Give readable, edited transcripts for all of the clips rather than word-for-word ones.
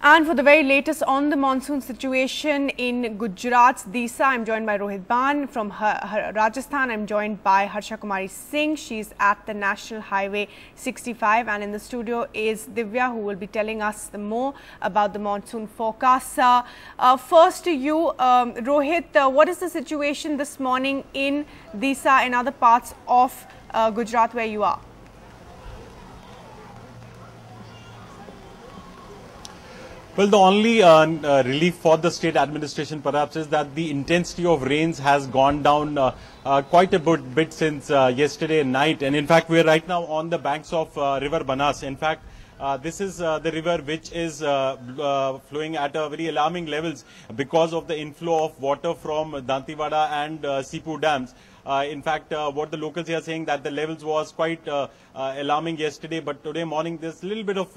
And for the very latest on the monsoon situation in Gujarat's Disa, I'm joined by Rohit Ban. From Rajasthan, I'm joined by Harsha Kumari Singh. She's at the National Highway 65, and in the studio is Divya, who will be telling us more about the monsoon forecast. First to you, Rohit, what is the situation this morning in Disa and other parts of Gujarat where you are? Well, the only relief for the state administration perhaps is that the intensity of rains has gone down quite a bit since yesterday night. And in fact, we are right now on the banks of River Banas. In fact, this is the river which is flowing at a very alarming levels because of the inflow of water from Dantewada and Sipu dams. In fact, what the locals are saying that the levels was quite alarming yesterday, but today morning there's a little bit of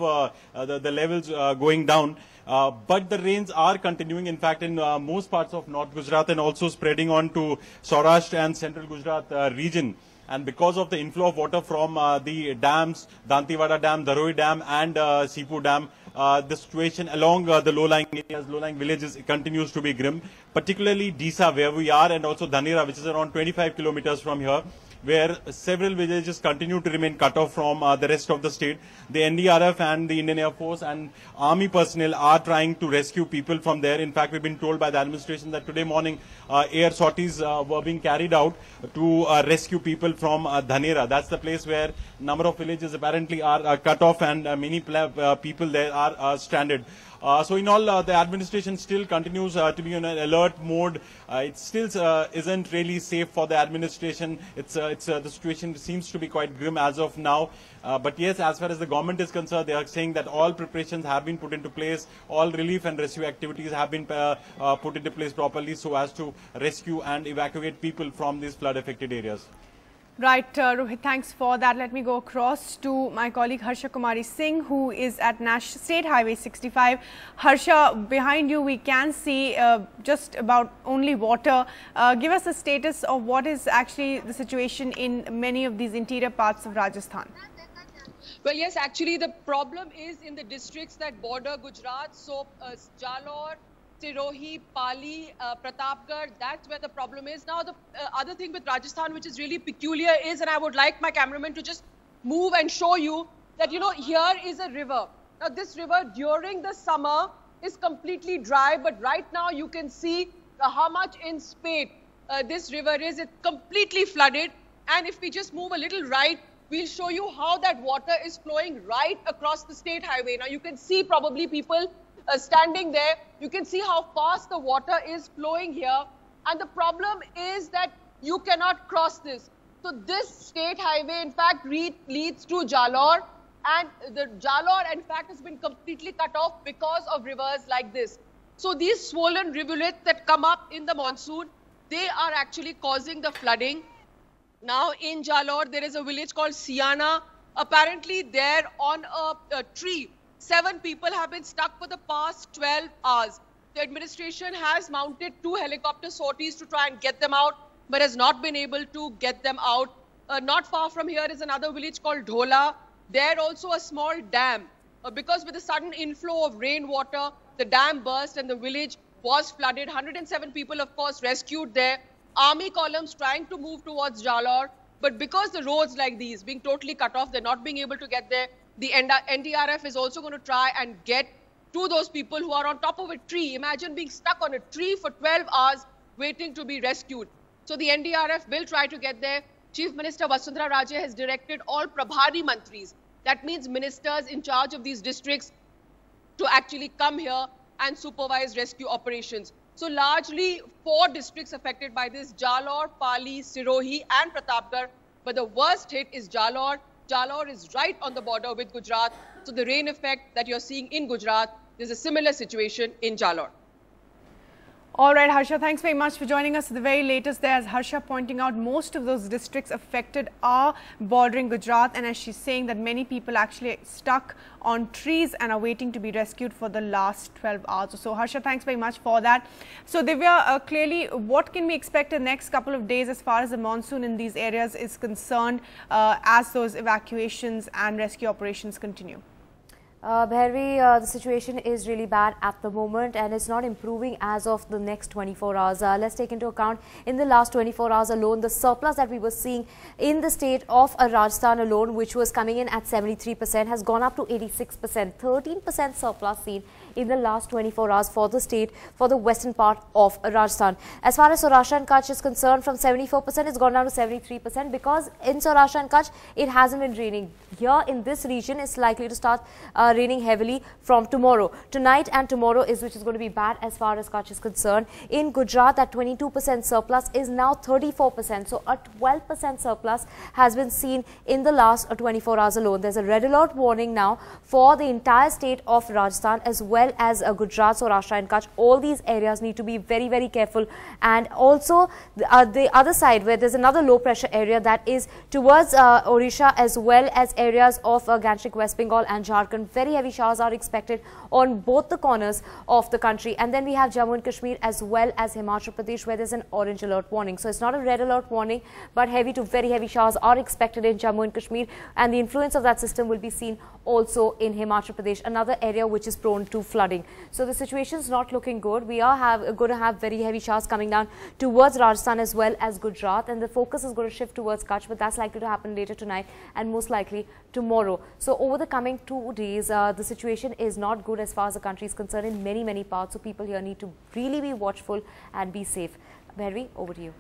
the levels going down. But the rains are continuing, in fact, in most parts of North Gujarat and also spreading on to Saurashtra and Central Gujarat region. And because of the inflow of water from the dams, Dantewada Dam, Dharoi Dam and Sipu Dam, the situation along the low-lying areas, low-lying villages continues to be grim, particularly Disa where we are, and also Dhanera, which is around 25 kilometers from here, where several villages continue to remain cut off from the rest of the state. The NDRF and the Indian Air Force and army personnel are trying to rescue people from there. In fact, we've been told by the administration that today morning air sorties were being carried out to rescue people from Dhanera. That's the place where a number of villages apparently are cut off, and many people there are stranded. So in all, the administration still continues to be in an alert mode. It still isn't really safe for the administration. The situation seems to be quite grim as of now. But yes, as far as the government is concerned, they are saying that all preparations have been put into place. All relief and rescue activities have been put into place properly so as to rescue and evacuate people from these flood-affected areas. Right, Rohit, thanks for that. Let me go across to my colleague Harsha Kumari Singh, who is at State Highway 65. Harsha, behind you we can see just about only water. Give us a status of what is actually the situation in many of these interior parts of Rajasthan. Well, yes, actually the problem is in the districts that border Gujarat, so Jalore, Sirohi, Pali, Pratapgarh, that's where the problem is. Now, the other thing with Rajasthan, which is really peculiar is, and I would like my cameraman to just move and show you that, you know, here is a river. Now, this river during the summer is completely dry, but right now you can see how much in spate this river is. It's completely flooded. And if we just move a little right, we'll show you how that water is flowing right across the state highway. Now, you can see probably people standing there. You can see how fast the water is flowing here, and the problem is that you cannot cross this. So this state highway in fact leads to Jalore, and the Jalore in fact has been completely cut off because of rivers like this. So these swollen rivulets that come up in the monsoon, they are actually causing the flooding. Now in Jalore there is a village called Siana. Apparently there on a tree, 7 people have been stuck for the past 12 hours. The administration has mounted 2 helicopter sorties to try and get them out, but has not been able to get them out. Not far from here is another village called Dhola. There also a small dam. Because with the sudden inflow of rainwater, the dam burst and the village was flooded. 107 people, of course, rescued there. Army columns trying to move towards Jalore, but because the roads like these being totally cut off, they're not being able to get there. The NDRF is also going to try and get to those people who are on top of a tree. Imagine being stuck on a tree for 12 hours waiting to be rescued. So the NDRF will try to get there. Chief Minister Vasundhara Raje has directed all Prabhari Mantris, that means ministers in charge of these districts, to actually come here and supervise rescue operations. So largely 4 districts affected by this: Jalore, Pali, Sirohi and Pratapgarh. But the worst hit is Jalore. Jalore is right on the border with Gujarat. So the rain effect that you're seeing in Gujarat, there's a similar situation in Jalore. All right, Harsha, thanks very much for joining us at the very latest there. As Harsha pointing out, most of those districts affected are bordering Gujarat, and as she's saying that many people actually stuck on trees and are waiting to be rescued for the last 12 hours or so. Harsha, thanks very much for that. So Divya, clearly what can we expect in the next couple of days as far as the monsoon in these areas is concerned as those evacuations and rescue operations continue? Bhairavi, the situation is really bad at the moment and it's not improving as of the next 24 hours. Let's take into account in the last 24 hours alone, the surplus that we were seeing in the state of Rajasthan alone, which was coming in at 73%, has gone up to 86%. 13% surplus seen in the last 24 hours for the state, for the western part of Rajasthan. As far as Saurashtra and Kutch is concerned, from 74% it's gone down to 73% because in Saurashtra and Kutch it hasn't been raining. Here in this region it's likely to start raining heavily from tomorrow. Tonight and tomorrow which is going to be bad as far as Kutch is concerned. In Gujarat, that 22% surplus is now 34%. So a 12% surplus has been seen in the last 24 hours alone. There's a red alert warning now for the entire state of Rajasthan as well as Gujarat, Saurashtra and Kutch. All these areas need to be very, very careful. And also the other side where there's another low pressure area that is towards Odisha as well as areas of Gangetic, West Bengal and Jharkhand. Very heavy showers are expected on both the corners of the country. And then we have Jammu and Kashmir as well as Himachal Pradesh where there's an orange alert warning. So it's not a red alert warning, but heavy to very heavy showers are expected in Jammu and Kashmir, and the influence of that system will be seen also in Himachal Pradesh, another area which is prone to flooding. So the situation is not looking good. We are going to have very heavy showers coming down towards Rajasthan as well as Gujarat, and the focus is going to shift towards Kutch, but that's likely to happen later tonight and most likely tomorrow. So over the coming 2 days, the situation is not good as far as the country is concerned in many parts. So people here need to really be watchful and be safe. Bhairavi, over to you.